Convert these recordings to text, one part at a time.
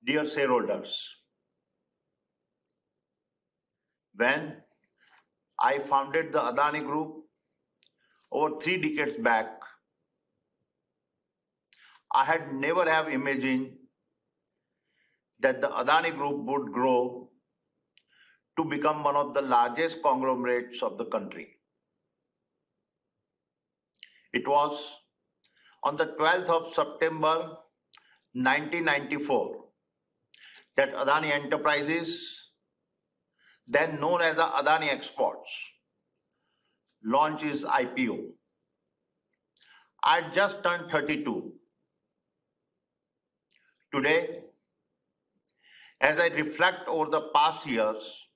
Dear shareholders, when I founded the Adani Group over 3 decades back, I had never have imagined that the Adani Group would grow to become one of the largest conglomerates of the country. It was on the 12th of September 1994 that Adani Enterprises, then known as the Adani Exports, launched its IPO. I had just turned 32. Today, as I reflect over the past years,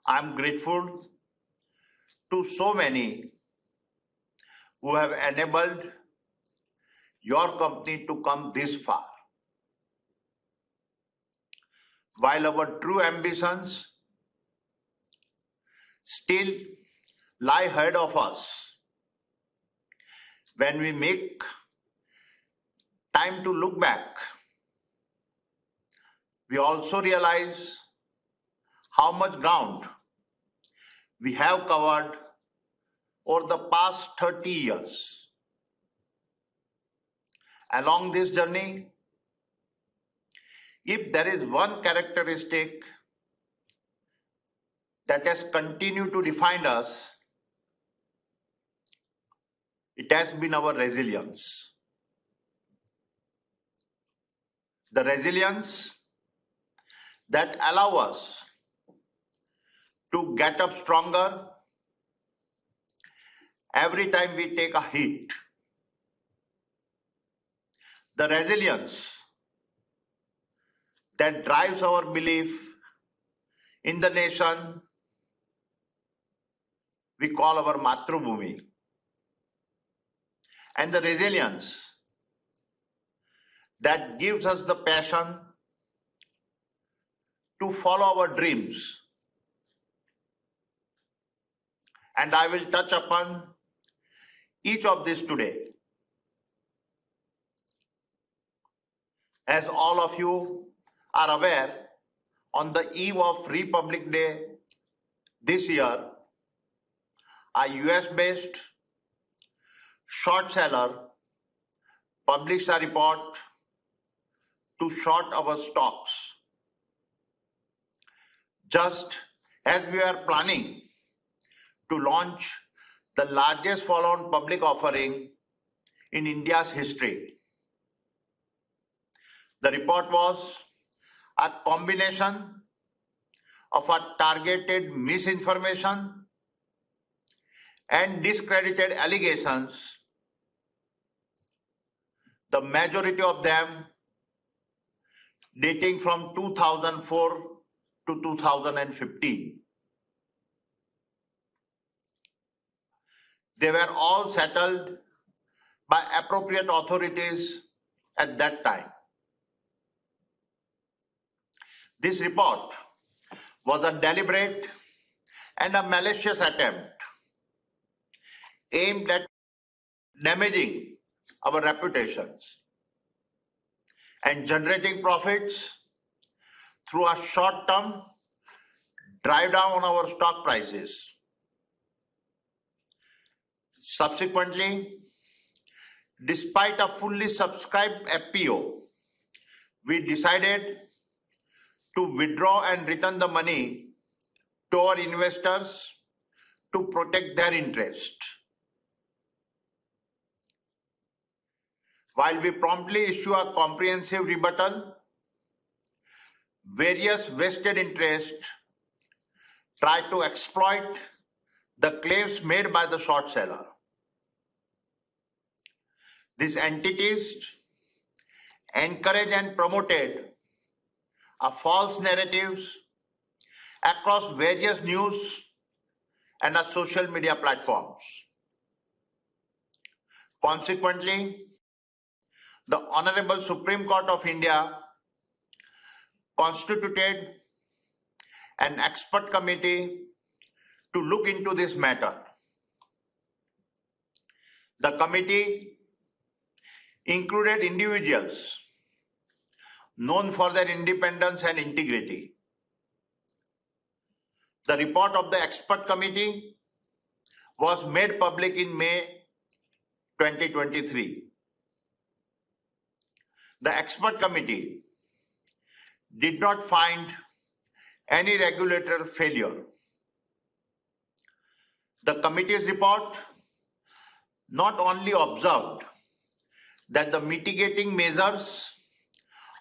I am grateful to so many who have enabled your company to come this far. While our true ambitions still lie ahead of us, when we make time to look back, we also realize how much ground we have covered over the past 30 years. Along this journey, if there is one characteristic that has continued to define us, it has been our resilience. The resilience that allow us to get up stronger every time we take a hit. The resilience that drives our belief in the nation we call our Matrubhumi. And the resilience that gives us the passion to follow our dreams. And I will touch upon each of these today. As all of you are aware, on the eve of Republic Day this year, a US-based short seller published a report to short our stocks. Just as we are planning to launch the largest follow-on public offering in India's history. The report was a combination of a targeted misinformation and discredited allegations, the majority of them dating from 2004 to 2015. They were all settled by appropriate authorities at that time. This report was a deliberate and a malicious attempt aimed at damaging our reputations and generating profits through a short-term drive down on our stock prices. Subsequently, despite a fully subscribed FPO, we decided to withdraw and return the money to our investors to protect their interest. While we promptly issue a comprehensive rebuttal, various vested interests try to exploit the claims made by the short seller. These entities encouraged and promoted a false narratives across various news and social media platforms. Consequently, the Honorable Supreme Court of India constituted an expert committee to look into this matter. The committee included individuals known for their independence and integrity. The report of the expert committee was made public in May 2023. The expert committee did not find any regulatory failure. The committee's report not only observed that the mitigating measures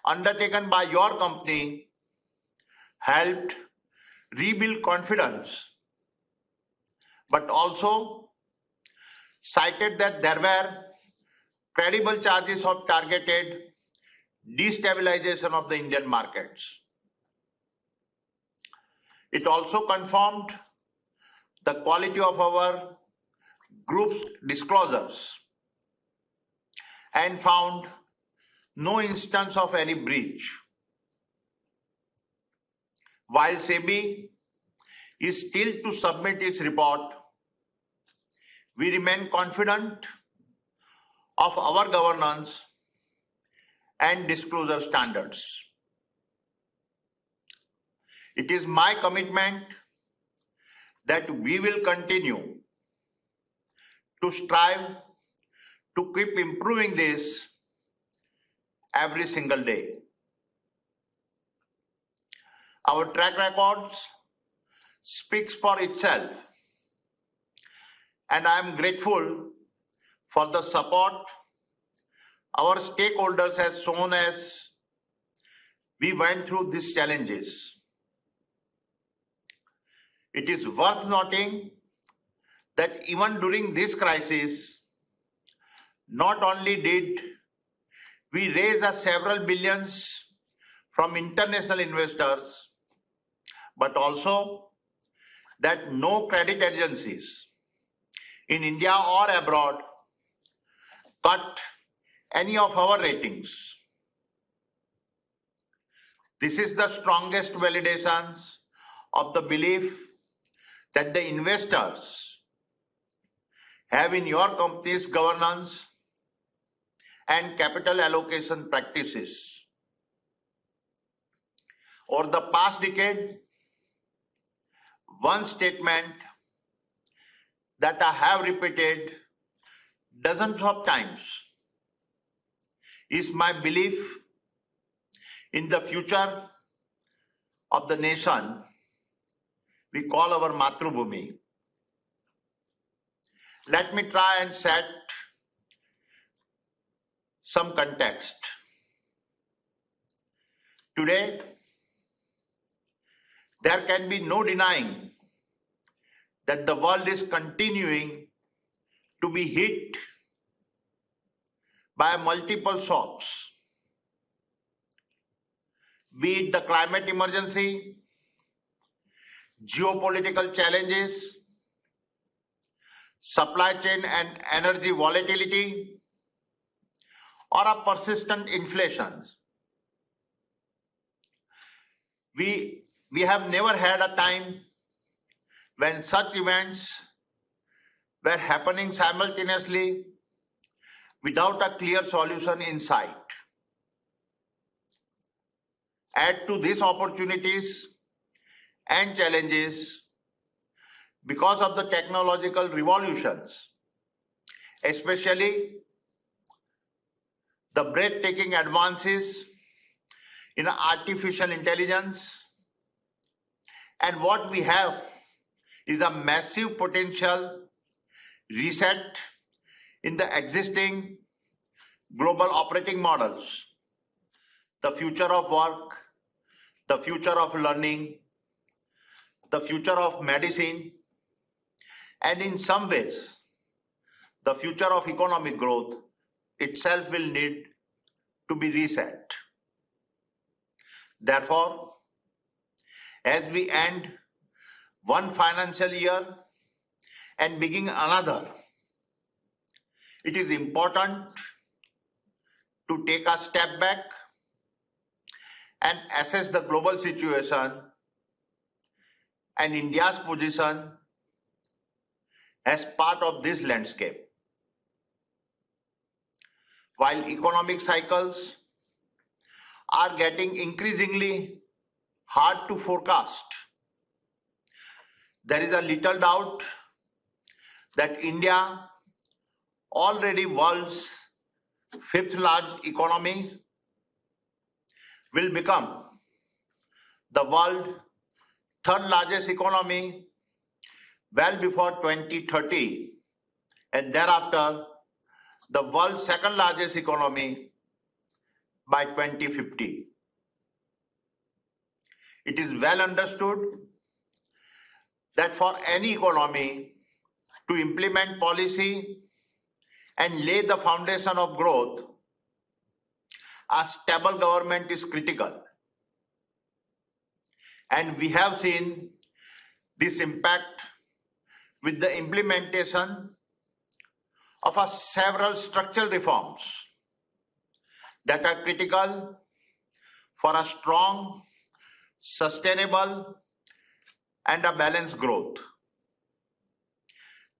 undertaken by your company helped rebuild confidence, but also cited that there were credible charges of targeted destabilization of the Indian markets. It also confirmed the quality of our group's disclosures and found no instance of any breach. While SEBI is still to submit its report, we remain confident of our governance and disclosure standards. It is my commitment that we will continue to strive to keep improving this every single day. Our track records speaks for itself, and I am grateful for the support our stakeholders has shown as we went through these challenges. It is worth noting that even during this crisis, not only did we raise several billions from international investors, but also that no credit agencies in India or abroad cut any of our ratings. This is the strongest validation of the belief that the investors have in your company's governance and capital allocation practices. Over the past decade, one statement that I have repeated dozens of times is my belief in the future of the nation we call our Matrubhumi. Let me try and set some context. Today, there can be no denying that the world is continuing to be hit by multiple shocks, be it the climate emergency, geopolitical challenges, supply chain and energy volatility, or a persistent inflation. We have never had a time when such events were happening simultaneously without a clear solution in sight. Add to these opportunities and challenges because of the technological revolutions, especially the breathtaking advances in artificial intelligence, and what we have is a massive potential reset in the existing global operating models, the future of work, the future of learning, the future of medicine, and in some ways, the future of economic growth itself will need to be reset. Therefore, as we end one financial year and begin another, it is important to take a step back and assess the global situation and India's position as part of this landscape. While economic cycles are getting increasingly hard to forecast. There is a little doubt that India, already world's fifth largest economy, will become the world's third largest economy well before 2030, and thereafter the world's second largest economy by 2050. It is well understood that for any economy to implement policy and lay the foundation of growth, a stable government is critical. And we have seen this impact with the implementation of several structural reforms that are critical for a strong, sustainable, and a balanced growth.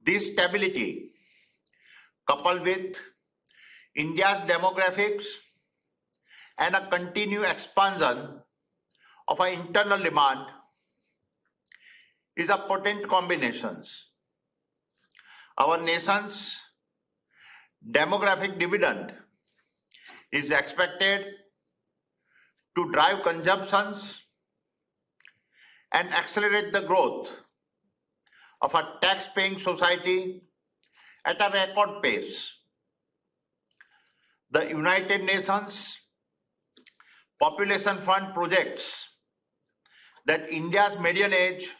This stability, coupled with India's demographics and a continued expansion of our internal demand, is a potent combination. Our nation's demographic dividend is expected to drive consumptions and accelerate the growth of a tax-paying society at a record pace. The United Nations Population Fund projects that India's median age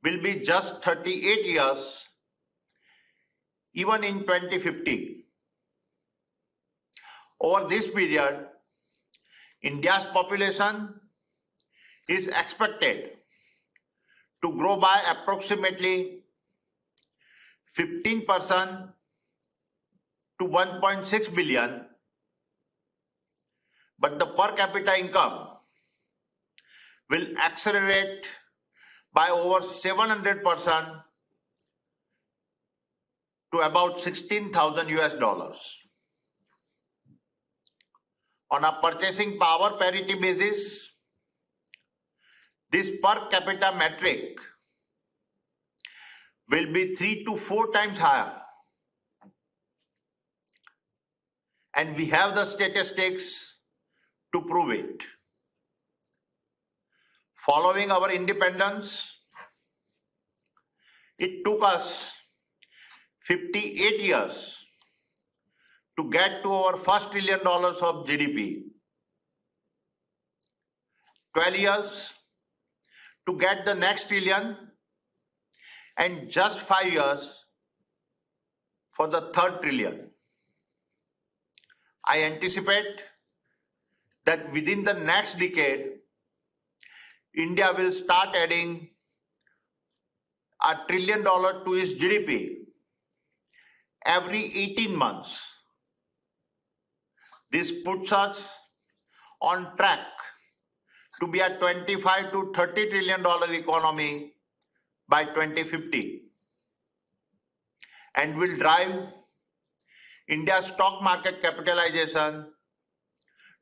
will be just 38 years even in 2050. Over this period, India's population is expected to grow by approximately 15% to 1.6 billion, but the per capita income will accelerate by over 700% to about $16,000. On a purchasing power parity basis, this per capita metric will be 3 to 4 times higher. And we have the statistics to prove it. Following our independence, it took us 58 years to get to our first $1 trillion of GDP, 12 years to get the next trillion, and just 5 years for the third trillion. I anticipate that within the next decade, India will start adding $1 trillion to its GDP every 18 months. This puts us on track to be a $25 to $30 trillion economy by 2050 and will drive India's stock market capitalization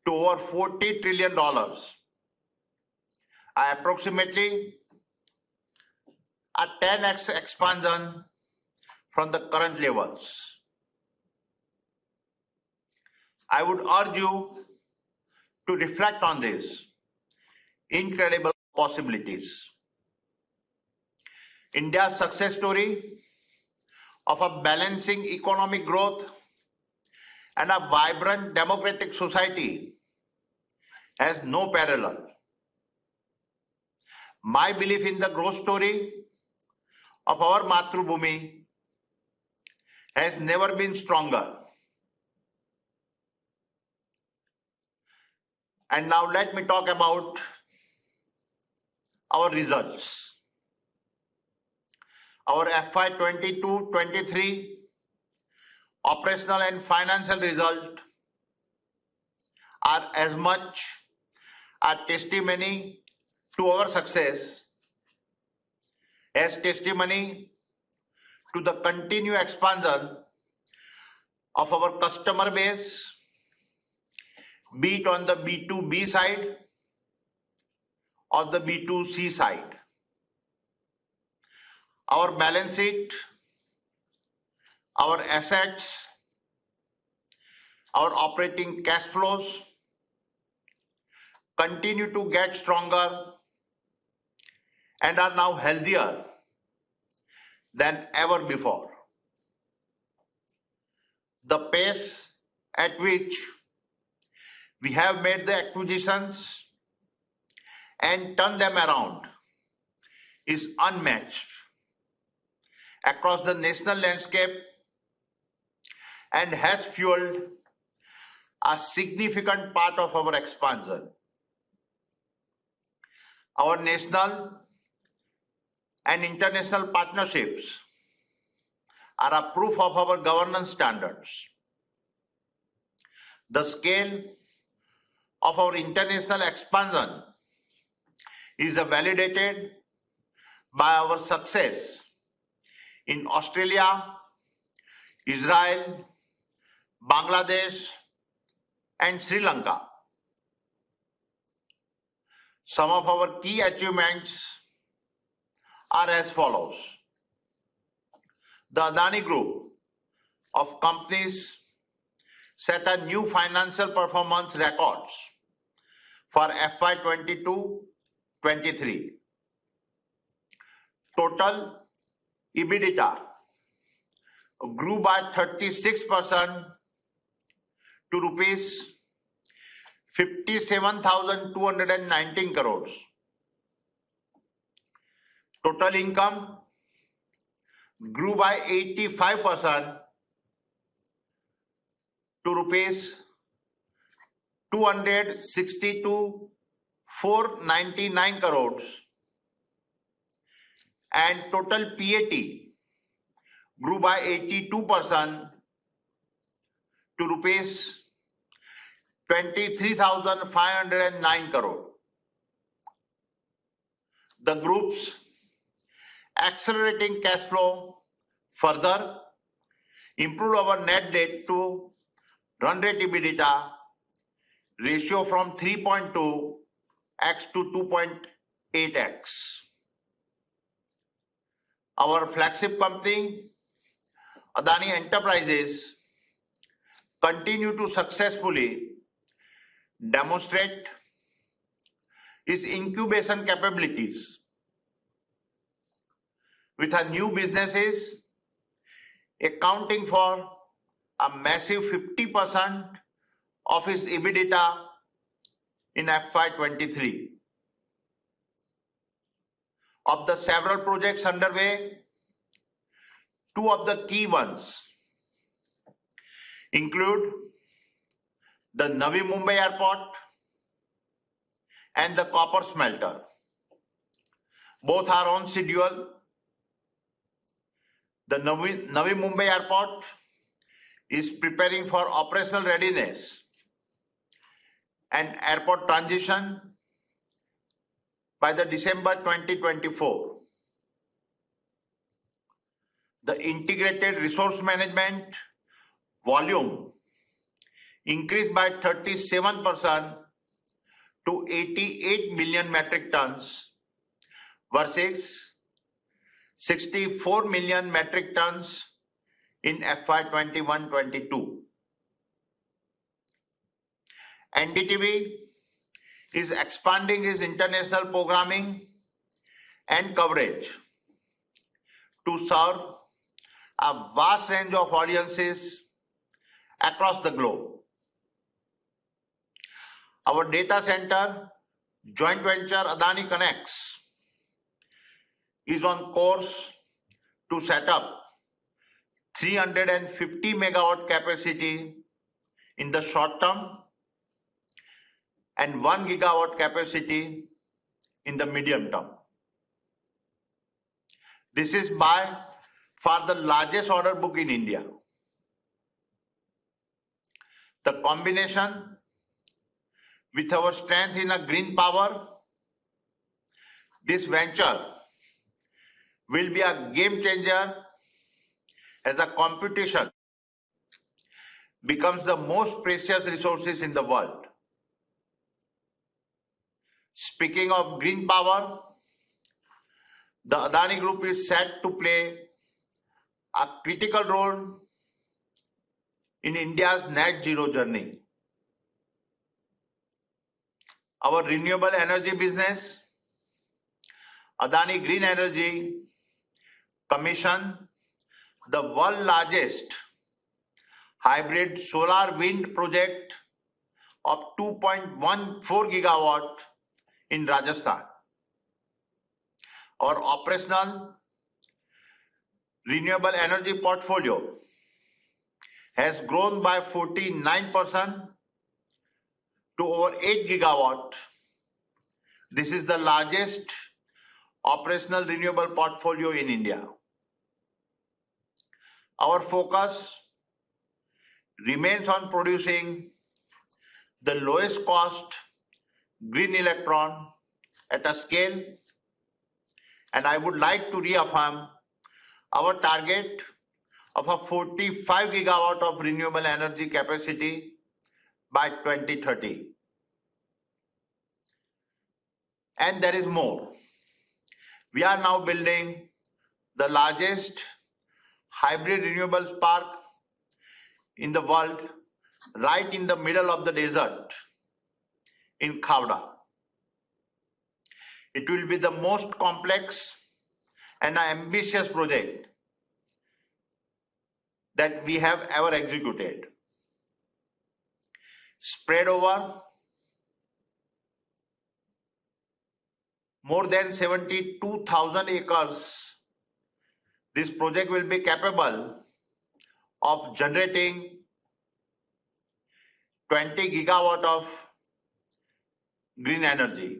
to over $40 trillion, approximately a 10x expansion from the current levels. I would urge you to reflect on these incredible possibilities. India's success story of a balancing economic growth and a vibrant democratic society has no parallel. My belief in the growth story of our Matrubhumi has never been stronger. And now let me talk about our results. Our FY 22-23 operational and financial results are as much a testimony to our success as testimony to the continued expansion of our customer base, be it on the B2B side or the B2C side. Our balance sheet, our assets, our operating cash flows continue to get stronger and are now healthier than ever before. The pace at which we have made the acquisitions and turned them around is unmatched across the national landscape and has fueled a significant part of our expansion. Our national and international partnerships are a proof of our governance standards. The scale of our international expansion is validated by our success in Australia, Israel, Bangladesh, and Sri Lanka. Some of our key achievements are as follows. The Adani Group of companies set a new financial performance records for FY 22-23. Total EBITDA grew by 36% to rupees 57,219 crores. Total income grew by 85% to rupees 262,499 crores, and total PAT grew by 82% to rupees 23,509 crore. The group's accelerating cash flow further improved our net debt to run rate EBITDA ratio from 3.2x to 2.8x. Our flagship company, Adani Enterprises, continue to successfully demonstrate its incubation capabilities with our new businesses accounting for a massive 50% of its EBITDA in FY 23. Of the several projects underway, two of the key ones include the Navi Mumbai Airport and the copper smelter. Both are on schedule. The Navi Mumbai Airport is preparing for operational readiness and airport transition by the December 2024. The integrated resource management volume increased by 37% to 88 million metric tons versus 64 million metric tons in FY 21-22. NDTV is expanding its international programming and coverage to serve a vast range of audiences across the globe. Our data center joint venture Adani Connects is on course to set up 350 megawatt capacity in the short term and 1 gigawatt capacity in the medium term. This is by far the largest order book in India. The combination with our strength in a green power, this venture will be a game changer as a computation becomes the most precious resources in the world. Speaking of green power, the Adani Group is set to play a critical role in India's net zero journey. Our renewable energy business, Adani Green Energy, commissioned the world's largest hybrid solar wind project of 2.14 gigawatt in Rajasthan. Our operational renewable energy portfolio has grown by 49% to over 8 gigawatt. This is the largest operational renewable portfolio in India. Our focus remains on producing the lowest cost green electron at a scale, and I would like to reaffirm our target of a 45 gigawatt of renewable energy capacity by 2030. And there is more. We are now building the largest hybrid renewables park in the world right in the middle of the desert in Khavda. It will be the most complex and ambitious project that we have ever executed. Spread over more than 72,000 acres, this project will be capable of generating 20 gigawatt of green energy.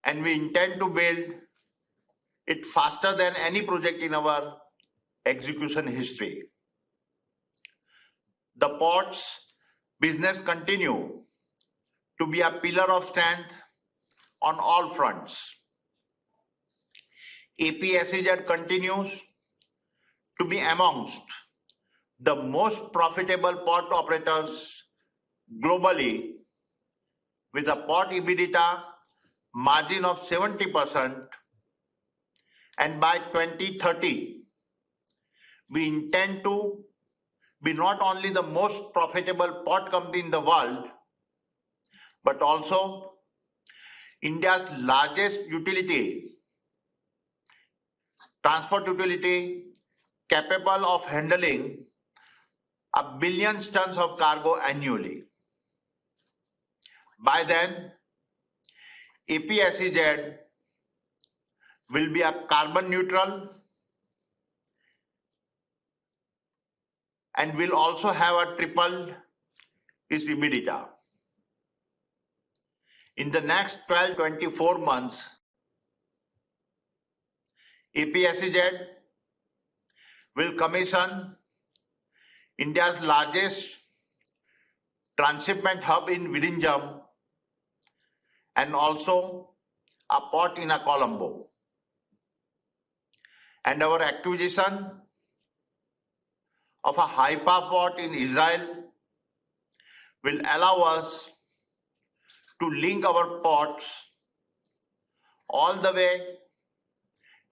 And we intend to build it faster than any project in our execution history. The ports business continue to be a pillar of strength on all fronts. APSEZ continues to be amongst the most profitable port operators globally, with a port EBITDA margin of 70%, and by 2030, we intend to be not only the most profitable port company in the world, but also India's largest transport utility, capable of handling 1 billion tons of cargo annually. By then, APSEZ will be a carbon neutral and will also have a triple its EBITDA. In the next 12-24 months, APSEZ will commission India's largest transshipment hub in Vizhinjam and also a port in Colombo. And our acquisition of a Haifa port in Israel will allow us to link our ports all the way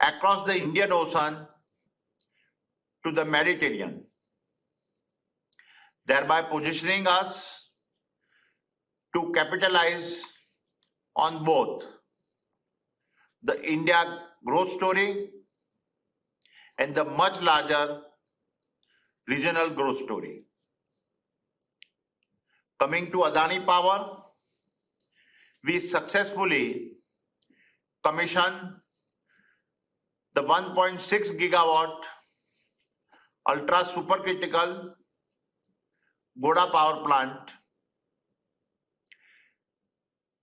across the Indian Ocean to the Mediterranean, thereby positioning us to capitalize on both the India growth story and the much larger regional growth story. Coming to Adani Power, we successfully commissioned the 1.6 gigawatt ultra supercritical Goda power plant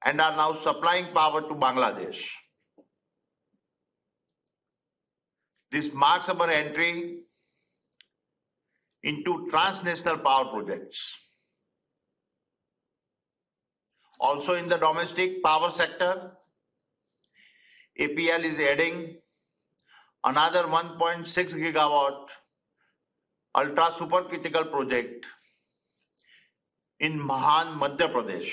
and are now supplying power to Bangladesh. This marks our entry into transnational power projects. Also in the domestic power sector, APL is adding another 1.6 gigawatt ultra supercritical project in Mahan, Madhya Pradesh.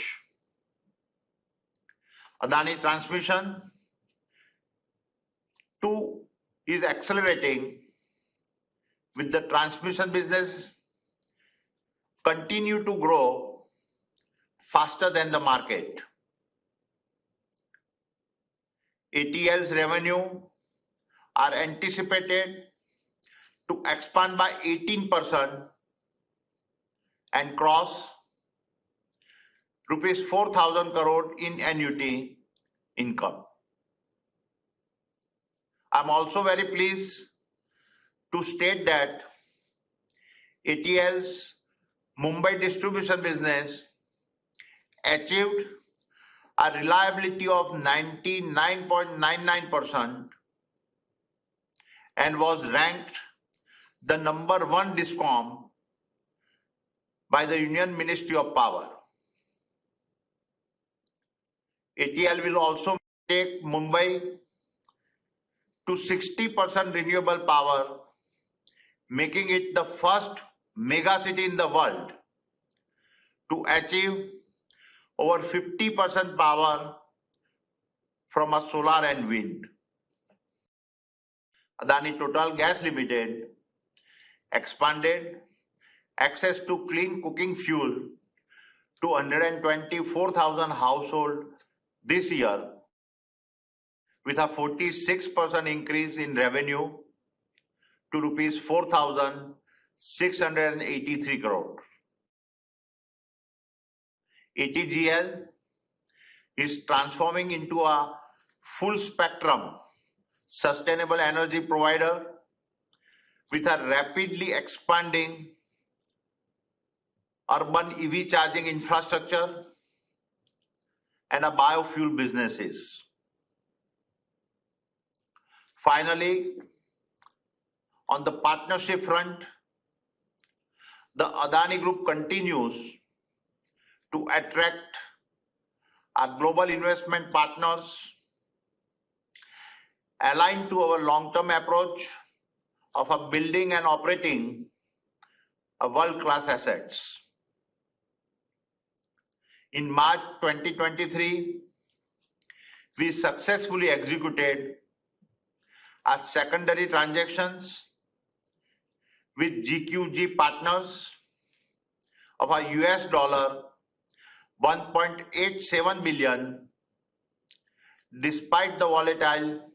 Adani Transmission too is accelerating with the transmission business continue to grow faster than the market. ATL's revenue are anticipated to expand by 18% and cross rupees 4,000 crore in annuity income. I'm also very pleased to state that ATL's Mumbai distribution business achieved a reliability of 99.99% and was ranked the number one discom by the Union Ministry of Power. ATL will also take Mumbai to 60% renewable power, making it the first mega city in the world to achieve over 50% power from a solar and wind. Adani Total Gas Limited expanded access to clean cooking fuel to 124,000 households this year, with a 46% increase in revenue to rupees 4,683 crores. ATGL is transforming into a full spectrum sustainable energy provider with a rapidly expanding urban EV charging infrastructure and a biofuel businesses. Finally, on the partnership front, the Adani Group continues to attract our global investment partners aligned to our long-term approach of a building and operating a world-class assets. In March 2023, we successfully executed our secondary transactions with GQG partners of a $1.87 billion despite the volatile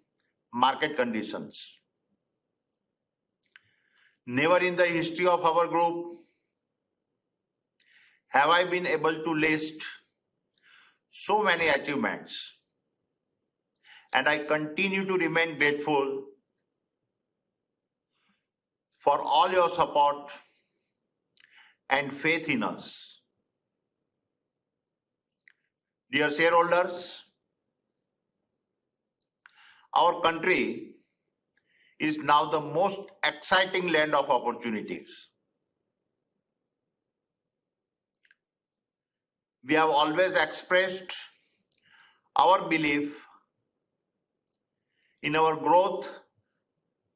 market conditions. Never in the history of our group have I been able to list so many achievements, and I continue to remain grateful for all your support and faith in us. Dear shareholders, our country is now the most exciting land of opportunities. We have always expressed our belief in our growth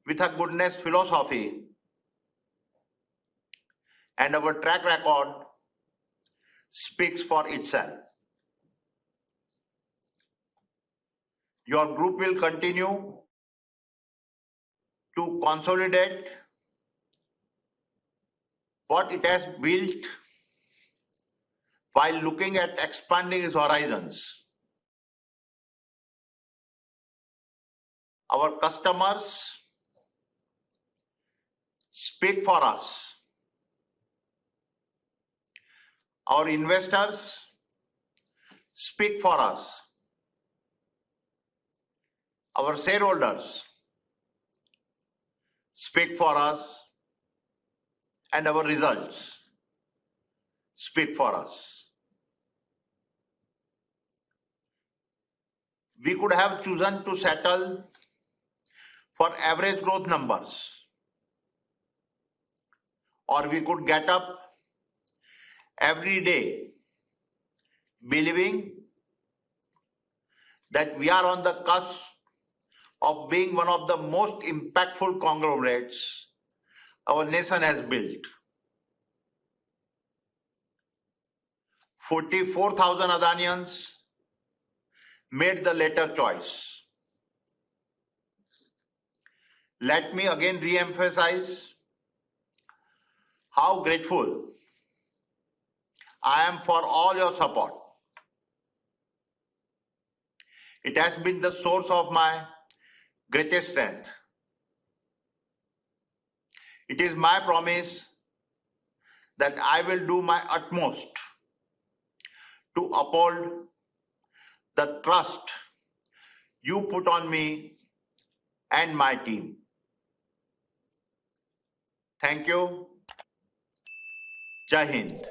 with a goodness philosophy, and our track record speaks for itself. Your group will continue to consolidate what it has built while looking at expanding its horizons. Our customers speak for us. Our investors speak for us. Our shareholders speak for us, and our results speak for us. We could have chosen to settle for average growth numbers, or we could get up every day believing that we are on the cusp of being one of the most impactful conglomerates our nation has built. 44,000 Adanians made the latter choice. Let me again re-emphasize how grateful I am for all your support. It has been the source of my greatest strength. It is my promise that I will do my utmost to uphold the trust you put on me and my team. Thank you. Jai Hind.